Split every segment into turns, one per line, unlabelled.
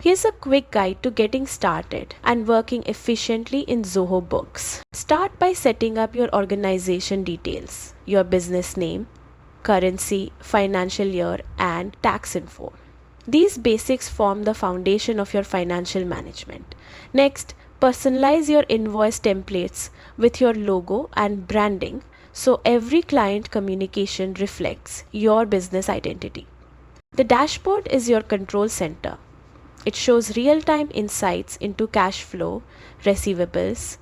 Here's a quick guide to getting started and working efficiently in Zoho Books. Start by setting up your organization details, your business name, currency, financial year, and tax info. These basics form the foundation of your financial management. Next, personalize your invoice templates with your logo and branding so every client communication reflects your business identity. The dashboard is your control center. It shows real-time insights into cash flow, receivables,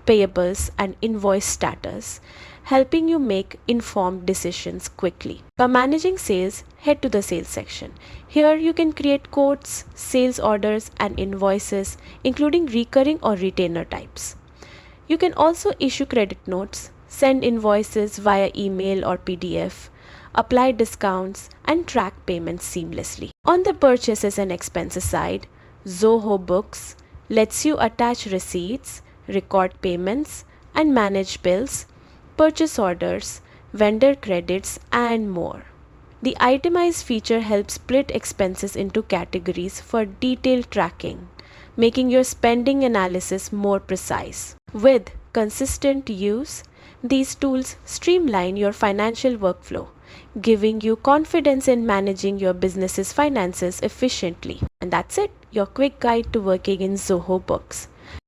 payables, and invoice status, helping you make informed decisions quickly. For managing sales, head to the sales section. Here you can create quotes, sales orders, and invoices, including recurring or retainer types. You can also issue credit notes, send invoices via email or PDF, apply discounts, and track payments seamlessly. On the purchases and expenses side, Zoho Books lets you attach receipts, record payments, and manage bills, purchase orders, vendor credits, and more. The Itemize feature helps split expenses into categories for detailed tracking, making your spending analysis more precise. With consistent use, these tools streamline your financial workflow, giving you confidence in managing your business's finances efficiently. And that's it, your quick guide to working in Zoho Books.